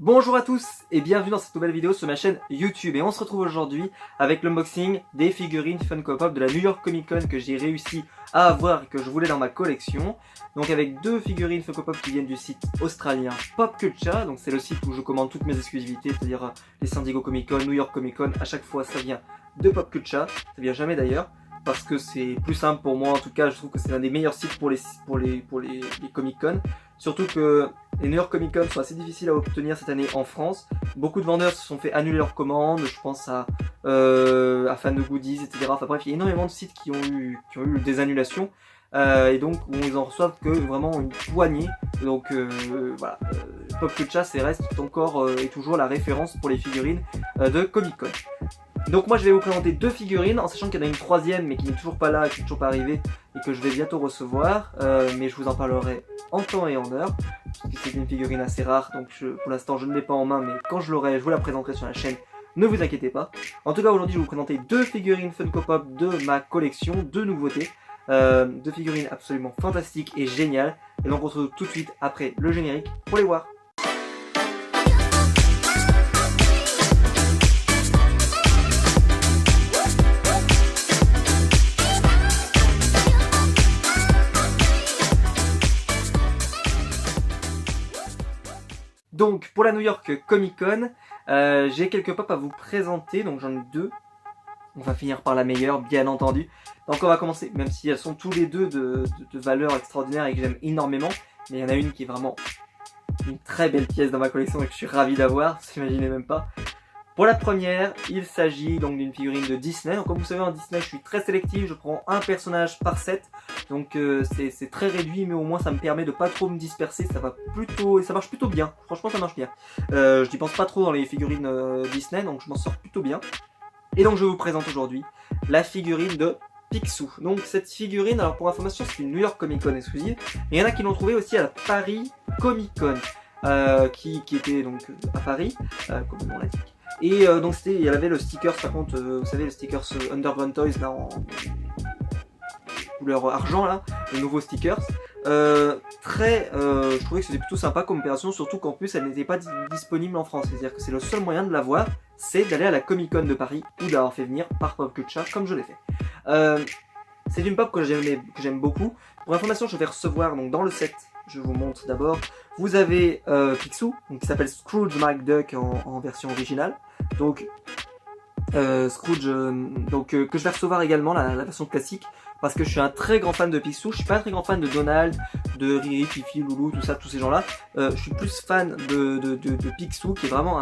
Bonjour à tous et bienvenue dans cette nouvelle vidéo sur ma chaîne YouTube. Et on se retrouve aujourd'hui avec l'unboxing des figurines Funko Pop de la New York Comic Con que j'ai réussi à avoir et que je voulais dans ma collection. Donc avec deux figurines Funko Pop qui viennent du site australien Pop Culture. Donc c'est le site où je commande toutes mes exclusivités, c'est-à-dire les San Diego Comic Con, New York Comic Con. À chaque fois ça vient de Pop Culture, ça vient jamais d'ailleurs. Parce que c'est plus simple pour moi, en tout cas je trouve que c'est l'un des meilleurs sites pour les Comic Con. Surtout que les New York Comic Con sont assez difficiles à obtenir cette année en France. Beaucoup de vendeurs se sont fait annuler leurs commandes, je pense à Fan de Goodies, etc. Enfin bref, il y a énormément de sites qui ont eu des annulations. Et donc où ils en reçoivent que vraiment une poignée. Donc voilà, Pop Culture reste encore et toujours la référence pour les figurines de Comic Con. Donc moi je vais vous présenter deux figurines en sachant qu'il y en a une troisième mais qui n'est toujours pas là, qui n'est toujours pas arrivée et que je vais bientôt recevoir, mais je vous en parlerai en temps et en heure puisque c'est une figurine assez rare, donc pour l'instant je ne l'ai pas en main, mais quand je l'aurai je vous la présenterai sur la chaîne, ne vous inquiétez pas. En tout cas aujourd'hui je vais vous présenter deux figurines Funko Pop de ma collection, deux nouveautés, deux figurines absolument fantastiques et géniales, et donc on se retrouve tout de suite après le générique pour les voir. Donc pour la New York Comic Con, j'ai quelques pop à vous présenter, donc j'en ai deux. On va finir par la meilleure, bien entendu. Donc on va commencer, même si elles sont tous les deux de valeur extraordinaire et que j'aime énormément. Mais il y en a une qui est vraiment une très belle pièce dans ma collection et que je suis ravi d'avoir, vous imaginez même pas. Pour la première, il s'agit donc d'une figurine de Disney. Donc comme vous savez, en Disney je suis très sélectif, je prends un personnage par set. Donc c'est très réduit, mais au moins ça me permet de pas trop me disperser, ça marche plutôt bien, franchement ça marche bien. Je n'y pense pas trop dans les figurines Disney, donc je m'en sors plutôt bien. Et donc je vous présente aujourd'hui la figurine de Picsou. Donc cette figurine, alors pour information c'est une New York Comic Con exclusive, mais il y en a qui l'ont trouvée aussi à la Paris Comic Con, qui était donc à Paris, comme le nom l'indique. Et donc il y avait le sticker, par contre, vous savez le sticker Underground Toys là en couleur argent là, le nouveau stickers. Je trouvais que c'était plutôt sympa comme opération, surtout qu'en plus elle n'était pas disponible en France. C'est-à-dire que c'est le seul moyen de la voir, c'est d'aller à la Comic Con de Paris ou d'avoir fait venir par Pop Culture comme je l'ai fait. C'est une pop que j'aime beaucoup. Pour information, je vais recevoir donc dans le set. Je vous montre d'abord. Vous avez Picsou, donc, qui s'appelle Scrooge McDuck en version originale. Donc Scrooge, que je vais recevoir également la version classique parce que je suis un très grand fan de Picsou. Je suis pas un très grand fan de Donald, de Riri, Fifi, Loulou, tout ça, tous ces gens-là. Je suis plus fan de Picsou, qui est vraiment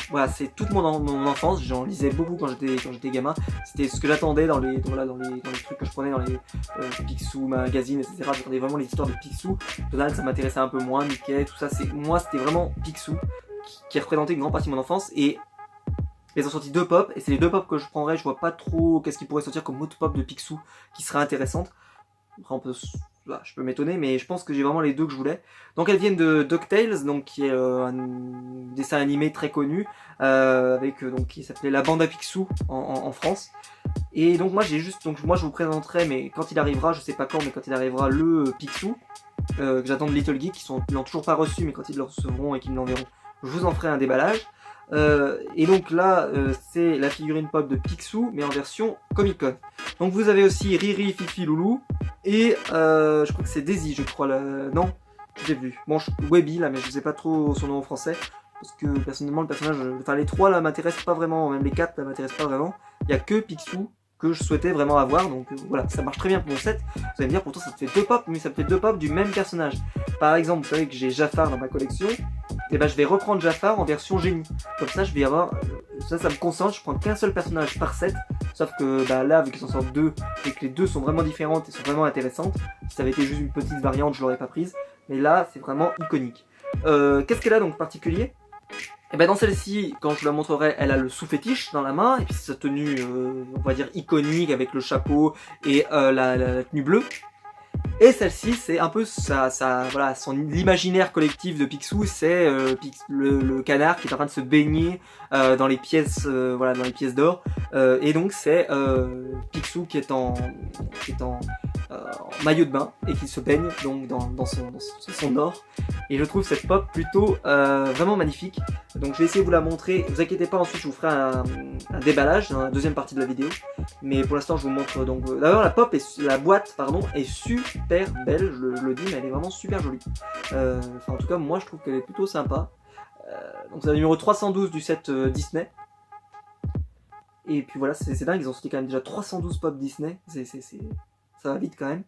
voilà, c'est toute mon enfance. J'en lisais beaucoup quand j'étais gamin. C'était ce que j'attendais dans les trucs que je prenais dans les Picsou magazines, etc. J'attendais vraiment les histoires de Picsou. Donald, ça m'intéressait un peu moins. Mickey, tout ça. Moi, c'était vraiment Picsou qui représentait une grande partie de mon enfance. Et ils ont sorti deux pop, et c'est les deux pop que je prendrais. Je vois pas trop qu'est-ce qui pourrait sortir comme autre pop de Picsou qui serait intéressante. Après, je peux m'étonner, mais je pense que j'ai vraiment les deux que je voulais. Donc elles viennent de DuckTales, donc qui est un dessin animé très connu, qui s'appelait La Bande à Picsou en France. Et donc moi je vous présenterai, mais quand il arrivera, je sais pas quand, mais quand il arrivera le Picsou que j'attends de Little Geek, ils l'ont toujours pas reçu, mais quand ils le recevront et qu'ils me l'enverront, je vous en ferai un déballage. Et donc là c'est la figurine pop de Picsou mais en version Comic Con. Donc vous avez aussi Riri, Fifi, Loulou et je crois que c'est Daisy, je crois non, je l'ai vu. Bon, Webby là, mais je sais pas trop son nom en français parce que personnellement le personnage, enfin les trois là m'intéressent pas vraiment, même les quatre là m'intéressent pas vraiment. Il y a que Picsou que je souhaitais vraiment avoir, donc voilà, ça marche très bien pour mon set. Vous allez me dire pourtant ça te fait deux pop, mais ça me fait deux pop du même personnage. Par exemple, vous savez que j'ai Jafar dans ma collection. Et ben je vais reprendre Jafar en version génie. Comme ça je vais avoir, ça me concentre, je prends qu'un seul personnage par set. Sauf que là vu qu'ils en sortent deux et que les deux sont vraiment différentes et sont vraiment intéressantes, si ça avait été juste une petite variante je l'aurais pas prise. Mais là c'est vraiment iconique. Qu'est-ce qu'elle a donc particulier? Et ben dans celle-ci, quand je vous la montrerai, elle a le sous-fétiche dans la main, et puis sa tenue, on va dire iconique avec le chapeau et la tenue bleue. Et celle-ci, c'est un peu l'imaginaire collectif de Picsou, c'est le canard qui est en train de se baigner dans les pièces, dans les pièces d'or. Et donc c'est Picsou qui est en en maillot de bain et qui se baigne donc dans son or. Et je trouve cette pop plutôt vraiment magnifique. Donc je vais essayer de vous la montrer. Ne vous inquiétez pas, ensuite je vous ferai un déballage dans la deuxième partie de la vidéo. Mais pour l'instant je vous montre donc. D'abord la boîte pardon, est super belle, je le dis, mais elle est vraiment super jolie. Enfin en tout cas moi je trouve qu'elle est plutôt sympa. Donc c'est la numéro 312 du set Disney. Et puis voilà, c'est dingue, ils ont sorti quand même déjà 312 pop Disney. Ça va vite quand même.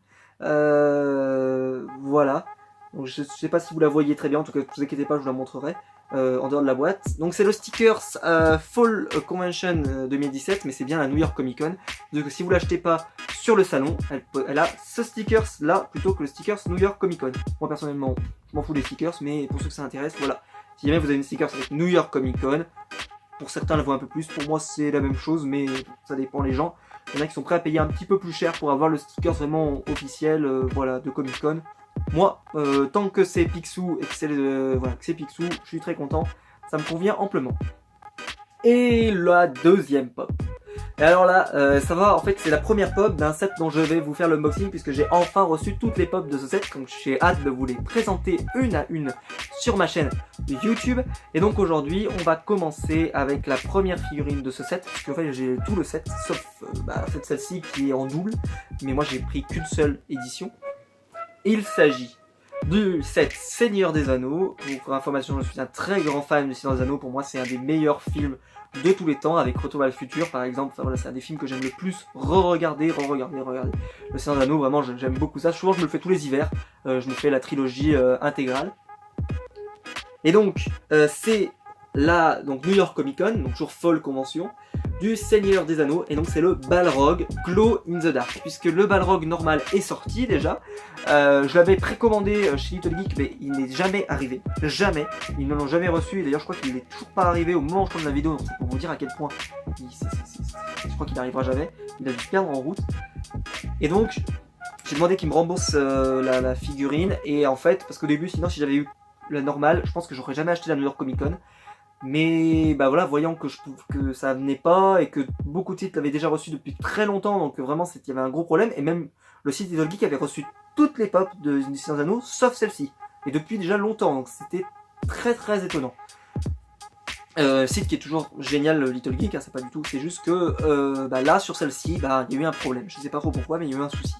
Voilà. Donc je sais pas si vous la voyez très bien, en tout cas ne vous inquiétez pas, je vous la montrerai en dehors de la boîte. Donc c'est le stickers Fall Convention 2017, mais c'est bien la New York Comic Con. Donc si vous l'achetez pas sur le salon, elle a ce stickers là plutôt que le stickers New York Comic Con. Moi personnellement, je m'en fous des stickers, mais pour ceux que ça intéresse, voilà. Si jamais vous avez une stickers avec New York Comic Con, pour certains la voient un peu plus, pour moi c'est la même chose, mais ça dépend les gens. Il y en a qui sont prêts à payer un petit peu plus cher pour avoir le sticker vraiment officiel voilà, de Comic Con. Moi, tant que c'est Picsou et que c'est voilà, Picsou, je suis très content. Ça me convient amplement. Et la deuxième pop. Et alors là, ça va, en fait c'est la première pop d'un set dont je vais vous faire l'unboxing puisque j'ai enfin reçu toutes les pop de ce set. Donc j'ai hâte de vous les présenter une à une sur ma chaîne YouTube. Et donc aujourd'hui on va commencer avec la première figurine de ce set. Parce qu'en fait j'ai tout le set sauf celle-ci qui est en double. Mais moi j'ai pris qu'une seule édition. Il s'agit du set Seigneur des Anneaux. Pour information, je suis un très grand fan du Seigneur des Anneaux. Pour moi c'est un des meilleurs films de tous les temps, avec Retour vers le futur par exemple. Enfin, voilà, c'est un des films que j'aime le plus re-regarder. Le Seigneur des Anneaux, vraiment j'aime beaucoup ça. Souvent je me le fais tous les hivers, je me fais la trilogie intégrale. Et donc c'est la New York Comic Con, donc toujours Fall Convention, du Seigneur des Anneaux, et donc c'est le Balrog Glow in the Dark, puisque le Balrog normal est sorti déjà. Je l'avais précommandé chez Little Geek, mais il n'est jamais arrivé, jamais, ils ne l'ont jamais reçu, et d'ailleurs je crois qu'il n'est toujours pas arrivé au moment où je tourne la vidéo, donc c'est pour vous dire à quel point je crois qu'il n'arrivera jamais, il a dû se perdre en route. Et donc j'ai demandé qu'il me rembourse la figurine, et en fait, parce qu'au début sinon si j'avais eu la normale, je pense que j'aurais jamais acheté la New York Comic Con. Mais bah voilà, voyant que ça venait pas et que beaucoup de sites l'avaient déjà reçu depuis très longtemps, donc vraiment il y avait un gros problème. Et même le site Little Geek avait reçu toutes les pop de Seigneur des Anneaux sauf celle-ci, et depuis déjà longtemps, donc c'était très étonnant. Site qui est toujours génial, le Little Geek, hein, c'est pas du tout, c'est juste que là sur celle-ci, il y a eu un problème, je sais pas trop pourquoi, mais il y a eu un souci.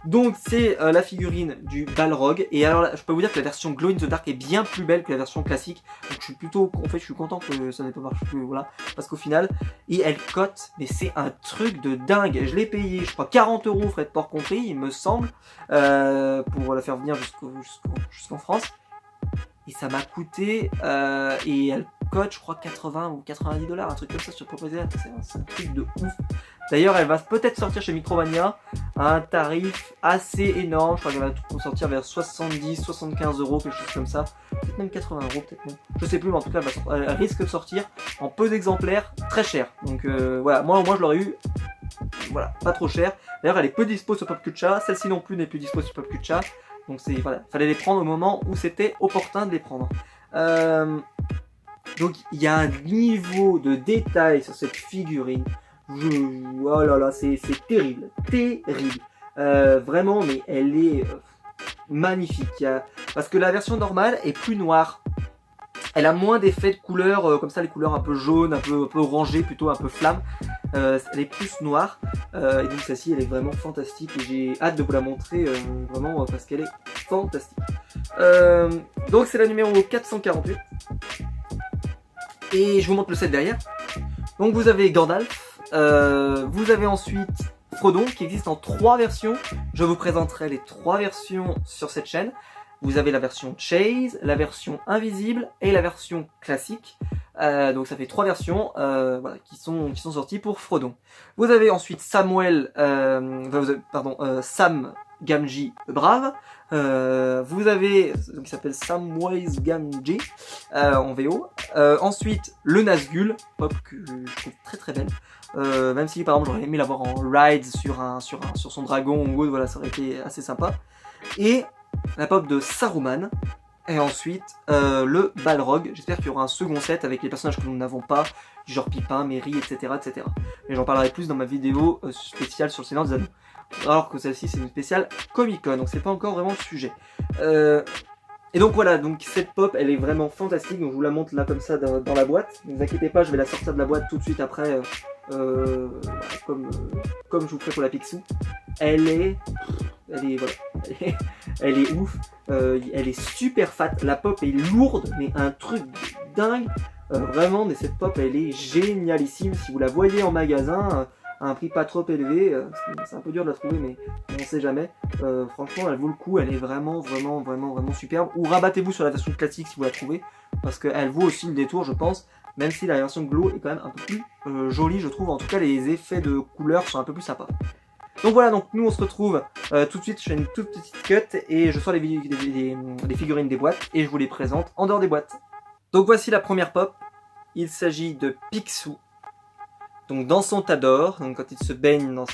Donc c'est la figurine du Balrog, et alors là, je peux vous dire que la version Glow in the Dark est bien plus belle que la version classique. Donc je suis content que ça n'ait pas marché plus, voilà, parce qu'au final, et elle cote, mais c'est un truc de dingue. Je l'ai payé, je crois 40 € frais de port compris, il me semble, pour la faire venir jusqu'en France. Et ça m'a coûté, et elle cote je crois 80 ou 90 $, un truc comme ça sur Proposé, c'est un truc de ouf. D'ailleurs elle va peut-être sortir chez Micromania à un tarif assez énorme, je crois qu'elle va sortir vers 70-75 €, quelque chose comme ça, peut-être même 80 €, peut-être même, je sais plus, mais en tout cas elle risque de sortir en peu d'exemplaires, très cher. Donc voilà, moi je l'aurais eu, voilà, pas trop cher. D'ailleurs elle est peu dispo sur Popculture, celle-ci non plus n'est plus dispo sur Popculture. Donc voilà, fallait les prendre au moment où c'était opportun de les prendre. Donc il y a un niveau de détail sur cette figurine. Oh là là, c'est terrible, vraiment, mais elle est magnifique. Parce que la version normale est plus noire. Elle a moins d'effets de couleurs, comme ça, les couleurs un peu jaunes, un peu orangées, plutôt un peu flamme. Elle est plus noire, et donc celle-ci elle est vraiment fantastique, et j'ai hâte de vous la montrer vraiment parce qu'elle est fantastique. Donc c'est la numéro 448, et je vous montre le set derrière. Donc vous avez Gandalf, vous avez ensuite Frodon qui existe en 3 versions. Je vous présenterai les 3 versions sur cette chaîne. Vous avez la version Chase, la version Invisible et la version classique. Donc ça fait 3 versions voilà, qui sont sorties pour Frodon. Vous avez ensuite Sam Gamgee Brave. Vous avez qui s'appelle Samwise Gamgee en VO. Ensuite le Nazgûl, pop que je trouve très belle. Même si par exemple j'aurais aimé l'avoir en ride sur son dragon ou autre, voilà, ça aurait été assez sympa. Et la pop de Saruman, Et ensuite, le Balrog. J'espère qu'il y aura un second set avec les personnages que nous n'avons pas, genre Pipin, Merry, etc. etc. Mais j'en parlerai plus dans ma vidéo spéciale sur le Seigneur des Anneaux. Alors que celle-ci, c'est une spéciale Comic-Con, donc c'est pas encore vraiment le sujet. Et donc voilà, donc cette pop, elle est vraiment fantastique. Donc je vous la montre là comme ça dans la boîte. Ne vous inquiétez pas, je vais la sortir de la boîte tout de suite après, comme je vous ferai pour la Picsou. Elle est ouf, elle est super fat, la pop est lourde, mais un truc de dingue, vraiment, mais cette pop elle est génialissime, si vous la voyez en magasin, à un prix pas trop élevé, c'est un peu dur de la trouver, mais on sait jamais, franchement elle vaut le coup, elle est vraiment superbe, ou rabattez-vous sur la version classique si vous la trouvez, parce qu'elle vaut aussi le détour je pense, même si la version Glow est quand même un peu plus jolie je trouve, en tout cas les effets de couleurs sont un peu plus sympas. Donc voilà, donc nous on se retrouve tout de suite, je fais une toute petite cut et je sors les figurines des boîtes et je vous les présente en dehors des boîtes. Donc voici la première pop, il s'agit de Picsou. Donc dans son tas d'or, donc quand il se baigne dans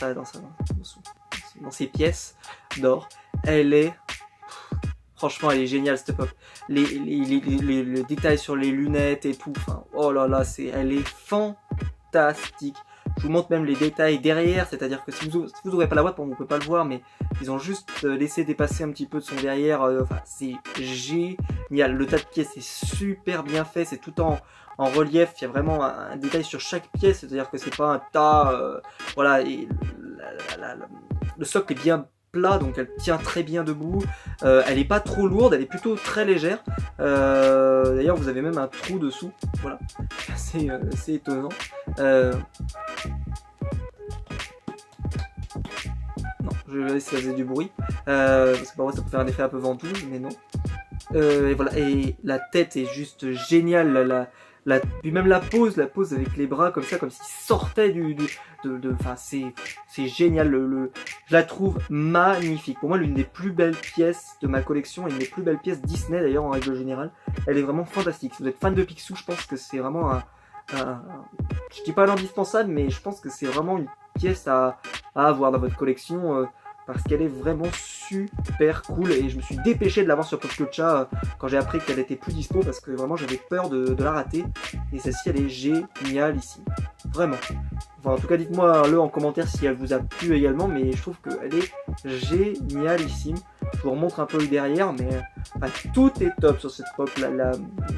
ses pièces d'or, elle est... Franchement elle est géniale cette pop. Les détails sur les lunettes et tout, enfin, oh là là, elle est fantastique. Je vous montre même les détails derrière, c'est-à-dire que si vous n'ouvrez pas la boîte, bon, vous ne pouvez pas le voir, mais ils ont juste laissé dépasser un petit peu de son derrière. Enfin, c'est génial. Le tas de pièces est super bien fait, c'est tout en relief. Il y a vraiment un détail sur chaque pièce, c'est-à-dire que c'est pas un tas. Voilà, et le socle est bien plat, donc elle tient très bien debout. Elle est pas trop lourde, elle est plutôt très légère. D'ailleurs, vous avez même un trou dessous. Voilà, c'est étonnant. Non, je vais laisser si ça faisait du bruit. Parce que pour moi, ça peut faire un effet un peu ventouse, mais non. Et voilà, et la tête est juste géniale. Puis même la pose avec les bras comme ça, comme s'il sortait enfin, c'est génial. Je la trouve magnifique. Pour moi, l'une des plus belles pièces de ma collection, et une des plus belles pièces Disney d'ailleurs en règle générale. Elle est vraiment fantastique. Si vous êtes fan de Picsou, je pense que c'est vraiment je dis pas l'indispensable, mais je pense que c'est vraiment une pièce à avoir dans votre collection. Parce qu'elle est vraiment super cool et je me suis dépêché de l'avoir sur PopCulture quand j'ai appris qu'elle était plus dispo parce que vraiment j'avais peur de la rater et celle-ci elle est géniale ici, vraiment. Enfin en tout cas dites-moi en commentaire si elle vous a plu également, mais je trouve qu'elle est génialissime. Je vous remontre un peu le derrière, mais enfin, tout est top sur cette pop,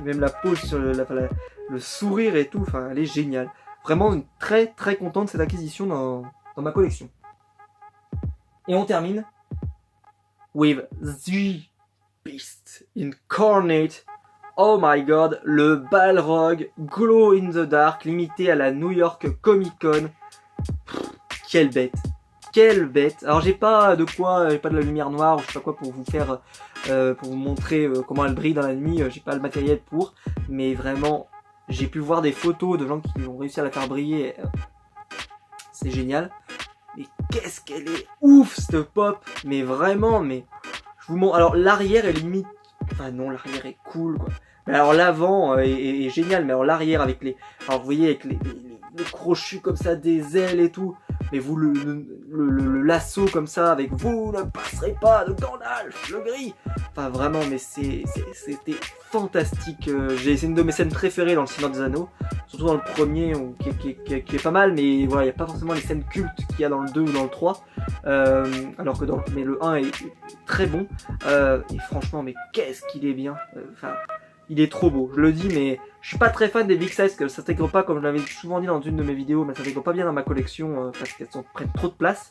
même la pose sur le sourire et tout, enfin elle est géniale. Vraiment très content de cette acquisition dans ma collection. Et on termine with The Beast Incarnate. Oh my god, le Balrog Glow in the Dark, limité à la New York Comic Con. Quelle bête, quelle bête. Alors j'ai pas de la lumière noire ou je sais pas quoi pour vous faire, pour vous montrer comment elle brille dans la nuit. J'ai pas le matériel pour, mais vraiment, j'ai pu voir des photos de gens qui ont réussi à la faire briller. C'est génial. Mais qu'est-ce qu'elle est ouf cette pop. Mais vraiment, mais je vous montre. Alors l'arrière est limite. Enfin non, l'arrière est cool quoi. Mais alors l'avant est génial. Mais alors l'arrière avec les. Alors vous voyez avec les crochus comme ça, des ailes et tout. Mais vous le lasso comme ça avec vous ne passerez pas de Gandalf le gris. Enfin vraiment, mais c'était fantastique. C'est une de mes scènes préférées dans le Seigneur des Anneaux. Surtout dans le premier qui est pas mal, mais voilà, il n'y a pas forcément les scènes cultes qu'il y a dans le 2 ou dans le 3. Alors que mais le 1 est très bon. Et franchement, mais qu'est-ce qu'il est bien. Enfin, il est trop beau. Je le dis, mais je suis pas très fan des big size, que ça s'intègre pas, comme je l'avais souvent dit dans une de mes vidéos, mais ça s'intègre pas bien dans ma collection parce qu'elles prennent trop de place.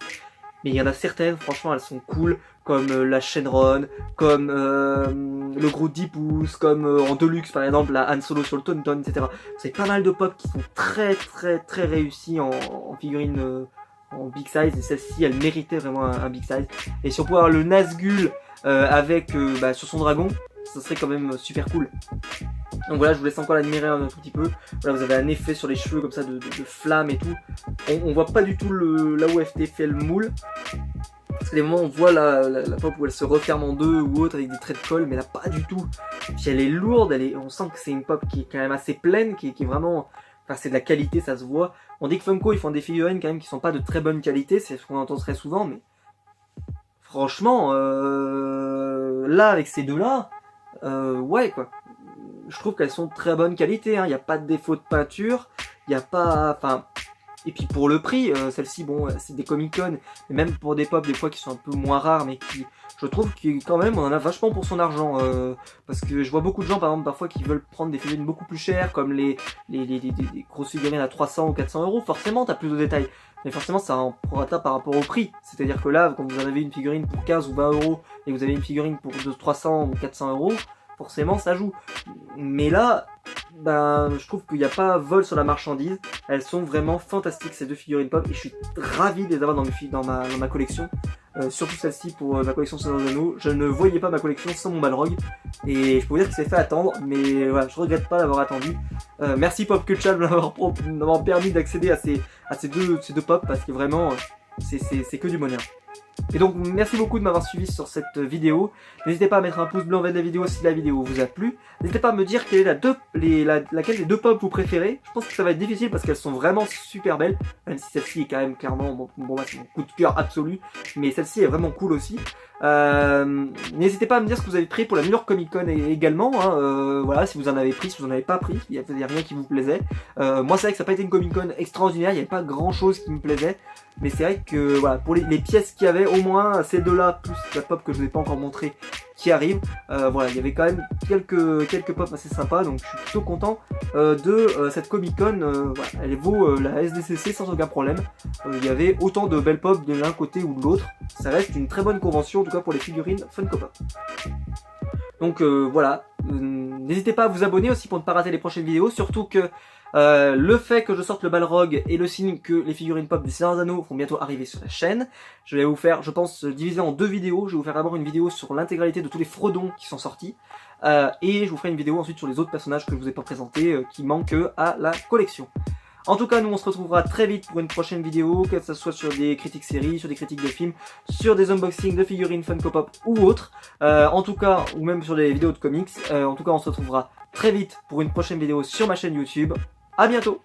Mais il y en a certaines, franchement, elles sont cool, comme la Shenron, comme le gros 10 pouces, comme en Deluxe par exemple, la Han Solo sur le Tauntaun, etc. C'est pas mal de pop qui sont très réussis en figurine en big size, et celle-ci, elle méritait vraiment un big size. Et si on pouvait avoir le Nazgûl avec sur son dragon, ça serait quand même super cool. Donc voilà, je vous laisse encore l'admirer un tout petit peu. Voilà, vous avez un effet sur les cheveux comme ça de flamme et tout. On voit pas du tout là où FT fait le moule. Parce que des moments on voit la pop où elle se referme en deux ou autre avec des traits de colle, mais là pas du tout. Puis elle est lourde, on sent que c'est une pop qui est quand même assez pleine, qui est vraiment... Enfin c'est de la qualité, ça se voit. On dit que Funko ils font des figurines quand même qui sont pas de très bonne qualité, c'est ce qu'on entend très souvent, mais... Franchement, là avec ces deux-là... ouais quoi. Je trouve qu'elles sont de très bonne qualité, hein. Il n'y a pas de défaut de peinture, il n'y a pas... Enfin... Et puis pour le prix, celle-ci, bon, c'est des Comic-Con, mais même pour des pop des fois qui sont un peu moins rares, mais qui, je trouve que quand même, on en a vachement pour son argent. Parce que je vois beaucoup de gens, par exemple, parfois qui veulent prendre des figurines beaucoup plus chères, comme les grosses figurines à 300 ou 400 euros. Forcément, t'as plus de détails. Mais forcément, ça en prorata par rapport au prix. C'est-à-dire que là, quand vous en avez une figurine pour 15 ou 20 euros, et que vous avez une figurine pour 300 ou 400 euros, forcément, ça joue. Mais là, ben, je trouve qu'il n'y a pas vol sur la marchandise. Elles sont vraiment fantastiques, ces deux figurines pop, et je suis ravi de les avoir dans ma collection. Surtout celle-ci pour ma collection Seigneur des Anneaux. Je ne voyais pas ma collection sans mon Balrog, et je peux vous dire qu'il s'est fait attendre, mais voilà, je regrette pas d'avoir attendu. Merci Pop Culture de m'avoir permis d'accéder à ces deux pop, parce que vraiment, c'est que du bonheur. Et donc merci beaucoup de m'avoir suivi sur cette vidéo. N'hésitez pas à mettre un pouce bleu en bas de la vidéo si la vidéo vous a plu. N'hésitez pas à me dire quelle est laquelle des deux pop vous préférez. Je pense que ça va être difficile parce qu'elles sont vraiment super belles. Même si celle-ci est quand même clairement c'est mon coup de cœur absolu. Mais celle-ci est vraiment cool aussi. N'hésitez pas à me dire ce que vous avez pris pour la New York Comic Con également, hein. Voilà, si vous en avez pris, si vous n'en avez pas pris, il n'y a rien qui vous plaisait. Moi c'est vrai que ça n'a pas été une Comic Con extraordinaire, il n'y avait pas grand chose qui me plaisait, mais c'est vrai que voilà, pour les pièces qu'il y avait, au moins ces deux-là, plus la pop que je ne vous ai pas encore montré qui arrive, voilà, il y avait quand même quelques pop assez sympas, donc je suis plutôt content de cette Comic Con. Voilà, elle vaut la SDCC sans aucun problème. Il y avait autant de belles pop de l'un côté ou de l'autre. Ça reste une très bonne convention, en tout cas pour les figurines Funko Pop. Donc voilà, n'hésitez pas à vous abonner aussi pour ne pas rater les prochaines vidéos, surtout que le fait que je sorte le Balrog est le signe que les figurines pop du Seigneur des Anneaux vont bientôt arriver sur la chaîne. Je vais vous faire, je pense, diviser en deux vidéos. Je vais vous faire d'abord une vidéo sur l'intégralité de tous les Frodons qui sont sortis, et je vous ferai une vidéo ensuite sur les autres personnages que je vous ai pas présentés, qui manquent à la collection. En tout cas, nous on se retrouvera très vite pour une prochaine vidéo, que ce soit sur des critiques séries, sur des critiques de films, sur des unboxings de figurines Funko Pop ou autres, en tout cas, ou même sur des vidéos de comics. En tout cas, on se retrouvera très vite pour une prochaine vidéo sur ma chaîne YouTube. À bientôt!